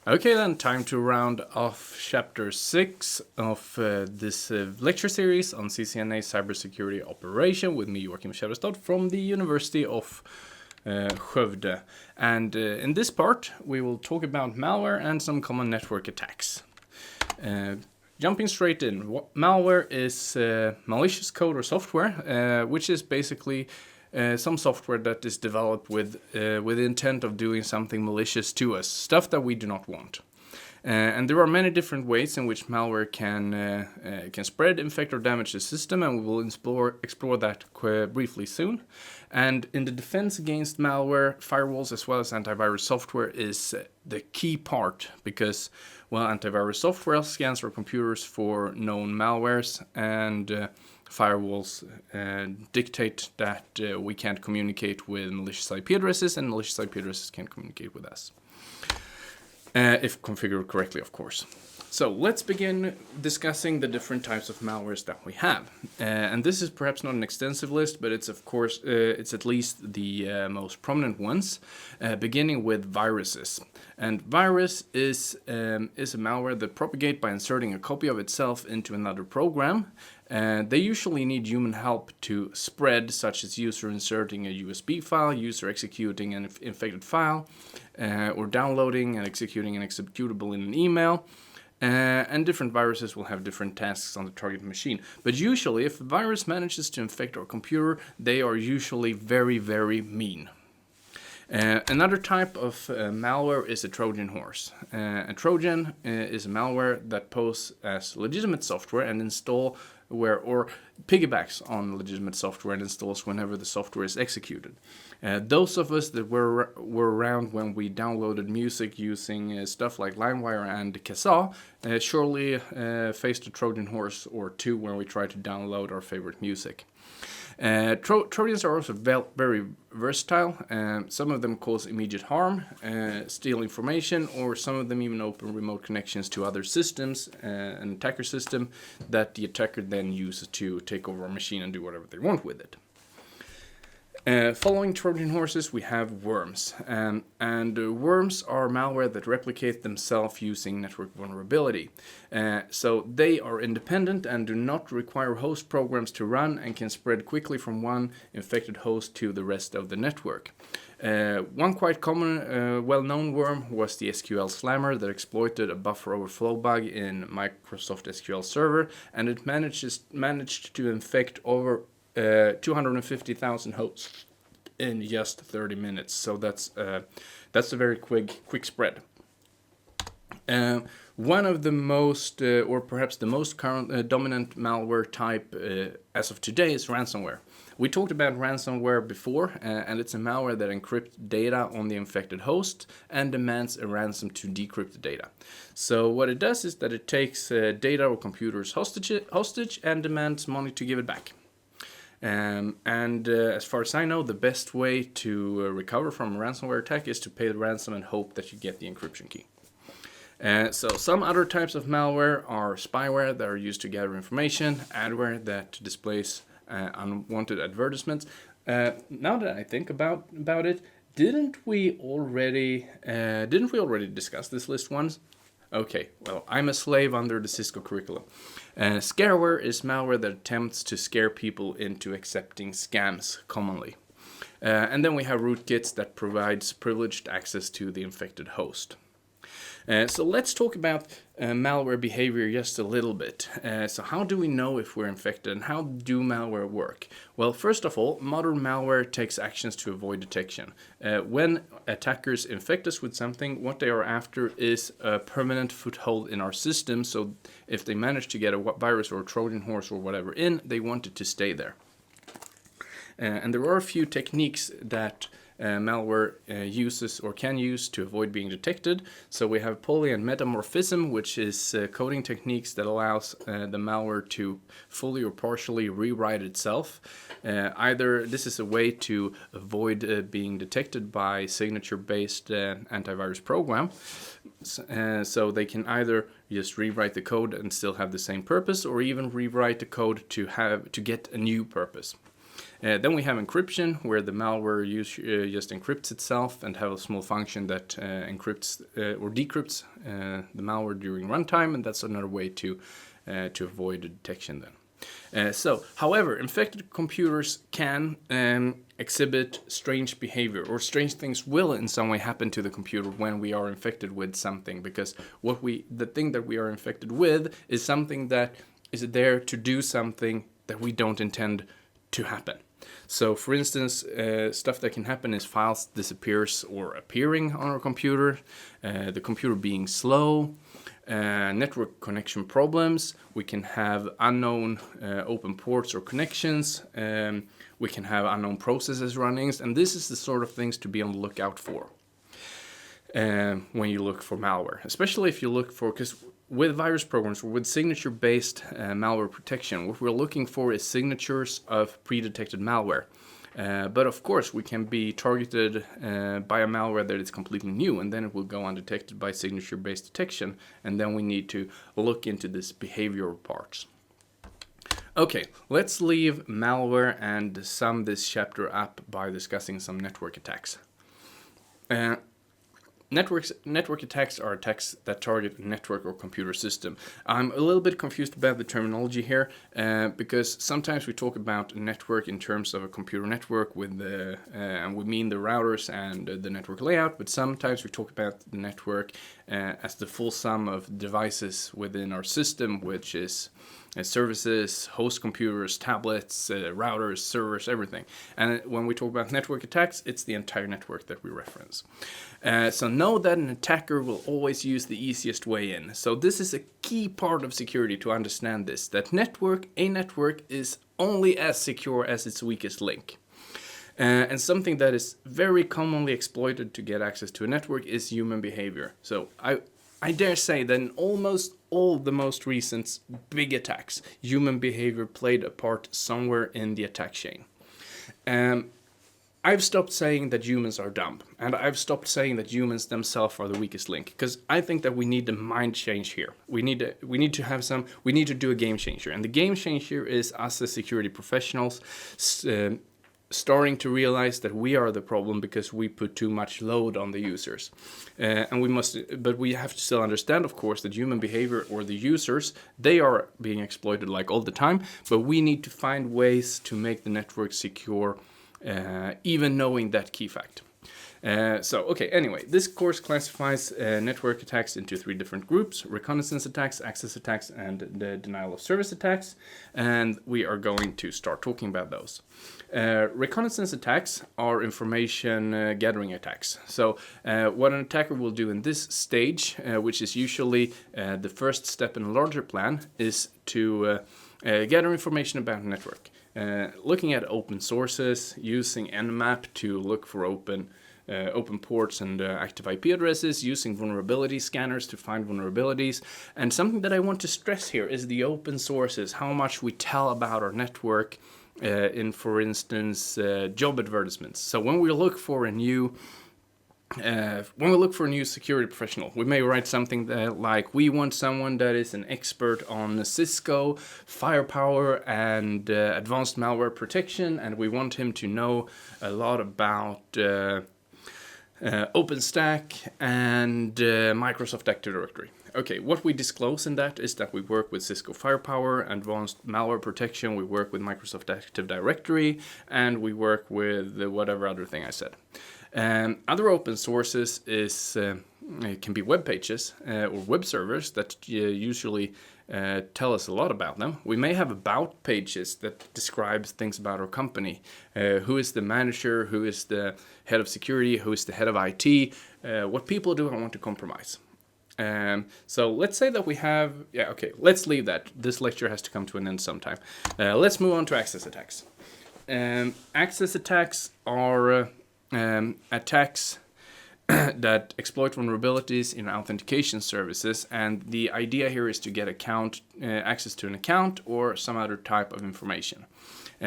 Okay then, time to round off chapter 6 of this lecture series on CCNA cybersecurity operation with me, Joachim Kärrestad from the University of Skövde. And in this part, we will talk about malware and some common network attacks. Jumping straight in, malware is malicious code or software, which is basically some software that is developed with the intent of doing something malicious to us, stuff that we do not want. And there are many different ways in which malware can spread, infect, or damage the system, and we will explore that briefly soon. And in the defense against malware, firewalls as well as antivirus software is the key part, because, well, antivirus software scans our computers for known malwares, and firewalls dictate that we can't communicate with malicious IP addresses, and malicious IP addresses can't communicate with us. If configured correctly, of course. So let's begin discussing the different types of malwares that we have. And this is perhaps not an extensive list, but it's of course, it's at least the most prominent ones, beginning with viruses. And virus is a malware that propagates by inserting a copy of itself into another program. They usually need human help to spread, such as user inserting a USB file, user executing an infected file, or downloading and executing an executable in an email. And different viruses will have different tasks on the target machine. But usually, if a virus manages to infect our computer, they are usually very, very mean. Another type of malware is a Trojan horse. A Trojan is a malware that poses as legitimate software and or piggybacks on legitimate software and installs whenever the software is executed. Those of us that were around when we downloaded music using stuff like LimeWire and Kazaa surely faced a Trojan horse or two when we tried to download our favorite music. Trojans are also very versatile. Some of them cause immediate harm, steal information, or some of them even open remote connections to other systems, an attacker system that the attacker then uses to take over a machine and do whatever they want with it. Following Trojan horses, we have worms. And worms are malware that replicate themselves using network vulnerability. So they are independent and do not require host programs to run and can spread quickly from one infected host to the rest of the network. One quite common, well-known worm was the SQL slammer that exploited a buffer overflow bug in Microsoft SQL Server, and it managed to infect over 250,000 hosts in just 30 minutes. So that's a very quick spread. One of the most, or perhaps the most current dominant malware type as of today is ransomware. We talked about ransomware before, and it's a malware that encrypts data on the infected host and demands a ransom to decrypt the data. So what it does is that it takes data or computers hostage and demands money to give it back. As far as I know, the best way to recover from a ransomware attack is to pay the ransom and hope that you get the encryption key. So some other types of malware are spyware that are used to gather information, adware that displays unwanted advertisements. Now that I think about it, didn't we already discuss this list once? Okay, well, I'm a slave under the Cisco curriculum. Scareware is malware that attempts to scare people into accepting scams commonly. And then we have rootkits that provides privileged access to the infected host. So let's talk about malware behavior just a little bit. So how do we know if we're infected, and how do malware work? Well, first of all, modern malware takes actions to avoid detection. When attackers infect us with something, what they are after is a permanent foothold in our system. So if they manage to get a virus or a Trojan horse or whatever in, they want it to stay there. And there are a few techniques that malware uses or can use to avoid being detected. So we have poly and metamorphism, which is coding techniques that allows the malware to fully or partially rewrite itself. Either this is a way to avoid being detected by signature-based antivirus program. So they can either just rewrite the code and still have the same purpose, or even rewrite the code to get a new purpose. Then we have encryption, where the malware just encrypts itself and have a small function that encrypts or decrypts the malware during runtime, and that's another way to avoid the detection then. However, infected computers can exhibit strange behavior, or strange things will in some way happen to the computer when we are infected with something, because the thing that we are infected with is something that is there to do something that we don't intend to happen. So, for instance, stuff that can happen is files disappears or appearing on our computer, the computer being slow, network connection problems. We can have unknown open ports or connections. We can have unknown processes running, and this is the sort of things to be on the lookout for when you look for malware, especially if you look for, because with virus programs, with signature-based malware protection, what we're looking for is signatures of pre-detected malware. But of course, we can be targeted by a malware that is completely new, and then it will go undetected by signature-based detection, and then we need to look into this behavioral parts. Okay, let's leave malware and sum this chapter up by discussing some network attacks. Network attacks are attacks that target a network or computer system. I'm a little bit confused about the terminology here because sometimes we talk about network in terms of a computer network with and we mean the routers and the network layout, but sometimes we talk about the network as the full sum of devices within our system, which is services, host computers, tablets, routers, servers, everything. And when we talk about network attacks, it's the entire network that we reference. So know that an attacker will always use the easiest way in. So this is a key part of security to understand this, that a network is only as secure as its weakest link. And something that is very commonly exploited to get access to a network is human behavior. So I dare say that in almost all the most recent big attacks, human behavior played a part somewhere in the attack chain. I've stopped saying that humans are dumb, and I've stopped saying that humans themselves are the weakest link, because I think that we need a mind change here. We need to do a game changer, and the game changer is us as security professionals starting to realize that we are the problem because we put too much load on the users. But we have to still understand, of course, that human behavior or the users, they are being exploited like all the time, but we need to find ways to make the network secure, even knowing that key fact. Anyway, this course classifies network attacks into 3 different groups: reconnaissance attacks, access attacks, and the denial of service attacks, and we are going to start talking about those. Reconnaissance attacks are information gathering attacks. So what an attacker will do in this stage, which is usually the first step in a larger plan, is to gather information about a network. Looking at open sources, using Nmap to look for open ports and active IP addresses, using vulnerability scanners to find vulnerabilities. And something that I want to stress here is the open sources, how much we tell about our network in, for instance, job advertisements. So when we look for a new security professional, we may write something that, like, we want someone that is an expert on Cisco, firepower, and advanced malware protection, and we want him to know a lot about OpenStack and Microsoft Active Directory. Okay, what we disclose in that is that we work with Cisco Firepower, advanced malware protection, we work with Microsoft Active Directory, and we work with whatever other thing I said. Other open sources can be web pages or web servers that usually tell us a lot about them. We may have about pages that describes things about our company. Who is the manager, who is the head of security, who is the head of IT, what people do I want to compromise. So let's say that we have, let's leave that. This lecture has to come to an end sometime. Let's move on to access attacks. Access attacks are attacks that exploit vulnerabilities in authentication services, and the idea here is to get access to an account or some other type of information.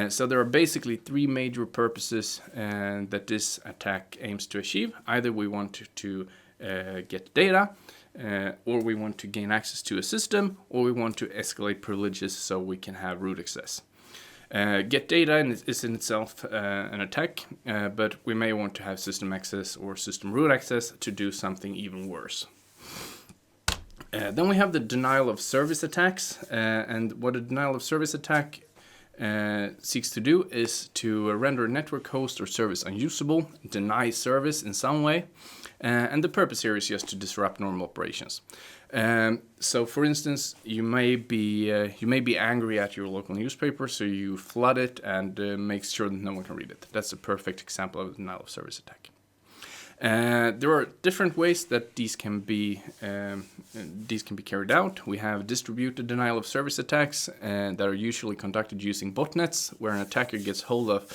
So there are basically 3 major purposes that this attack aims to achieve. Either we want to get data, or we want to gain access to a system, or we want to escalate privileges so we can have root access. Get data is in itself an attack, but we may want to have system access or system root access to do something even worse. Then we have the denial of service attacks, and what a denial of service attack seeks to do is to render a network host or service unusable, deny service in some way, and the purpose here is just to disrupt normal operations. So, for instance, you may be angry at your local newspaper, so you flood it and make sure that no one can read it. That's a perfect example of a denial of service attack. There are different ways that these can be carried out. We have distributed denial of service attacks that are usually conducted using botnets, where an attacker gets hold of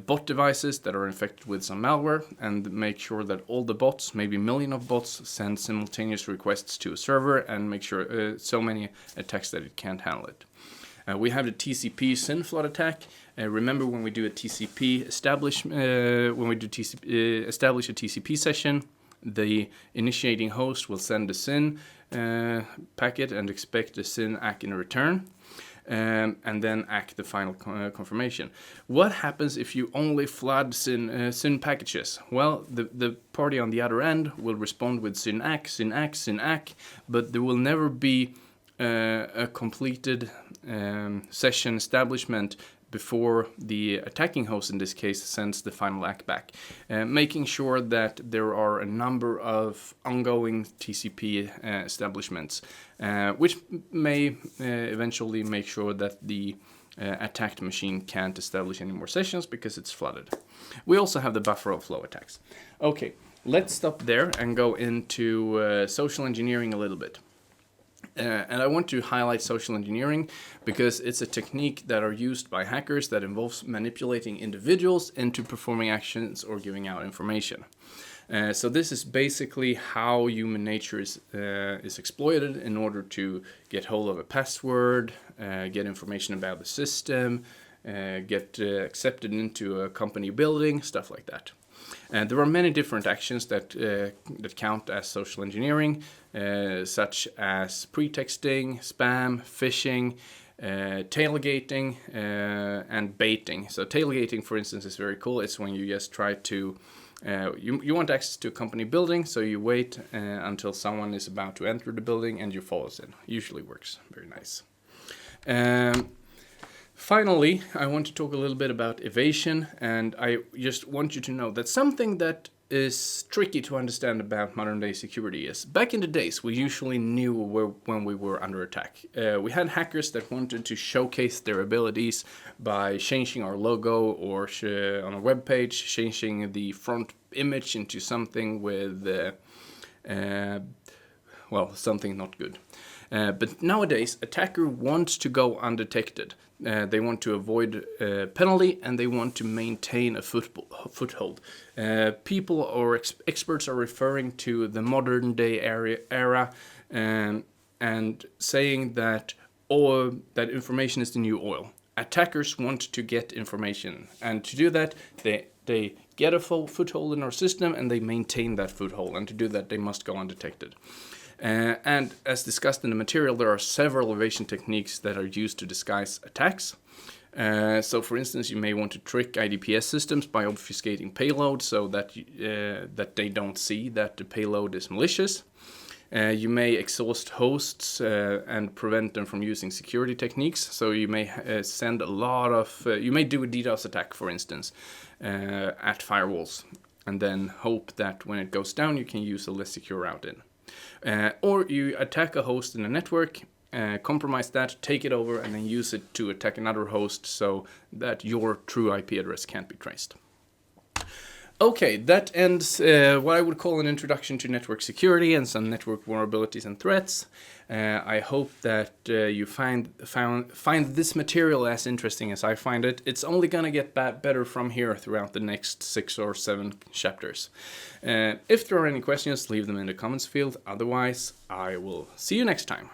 bot devices that are infected with some malware and make sure that all the bots, maybe a million of bots, send simultaneous requests to a server and make sure so many attacks that it can't handle it. We have the TCP SYN flood attack. Remember when we do a TCP establish a TCP session, the initiating host will send a SYN packet and expect a SYN ACK in return. And then ACK the final confirmation. What happens if you only flood SYN packages? Well, the party on the other end will respond with SYN ACK, SYN ACK, SYN ACK, but there will never be a completed session establishment before the attacking host, in this case, sends the final ACK back, making sure that there are a number of ongoing TCP establishments, which may eventually make sure that the attacked machine can't establish any more sessions because it's flooded. We also have the buffer overflow attacks. Okay, let's stop there and go into social engineering a little bit. And I want to highlight social engineering because it's a technique that are used by hackers that involves manipulating individuals into performing actions or giving out information. So this is basically how human nature is exploited in order to get hold of a password, get information about the system, get accepted into a company building, stuff like that. And there are many different actions that count as social engineering, such as pretexting, spam, phishing, tailgating, and baiting. So tailgating, for instance, is very cool. It's when you just try to you want access to a company building, so you wait until someone is about to enter the building and you follow in. Usually works very nice. Finally, I want to talk a little bit about evasion, and I just want you to know that something that is tricky to understand about modern day security is back in the days we usually knew when we were under attack. We had hackers that wanted to showcase their abilities by changing our logo or on a web page, changing the front image into something with something not good. But nowadays, attacker wants to go undetected. They want to avoid penalty and they want to maintain a foothold. People or experts are referring to the modern day era and saying that that information is the new oil. Attackers want to get information, and to do that, they get a full foothold in our system and they maintain that foothold. And to do that, they must go undetected. And as discussed in the material, there are several evasion techniques that are used to disguise attacks. So, for instance, you may want to trick IDPS systems by obfuscating payload so that that they don't see that the payload is malicious. You may exhaust hosts and prevent them from using security techniques. So you may send a lot of, you may do a DDoS attack, for instance, at firewalls, and then hope that when it goes down, you can use a less secure route in. Or you attack a host in a network, compromise that, take it over, and then use it to attack another host so that your true IP address can't be traced. Okay, that ends what I would call an introduction to network security and some network vulnerabilities and threats. I hope that you find this material as interesting as I find it. It's only going to get better from here throughout the next 6 or 7 chapters. If there are any questions, leave them in the comments field. Otherwise, I will see you next time.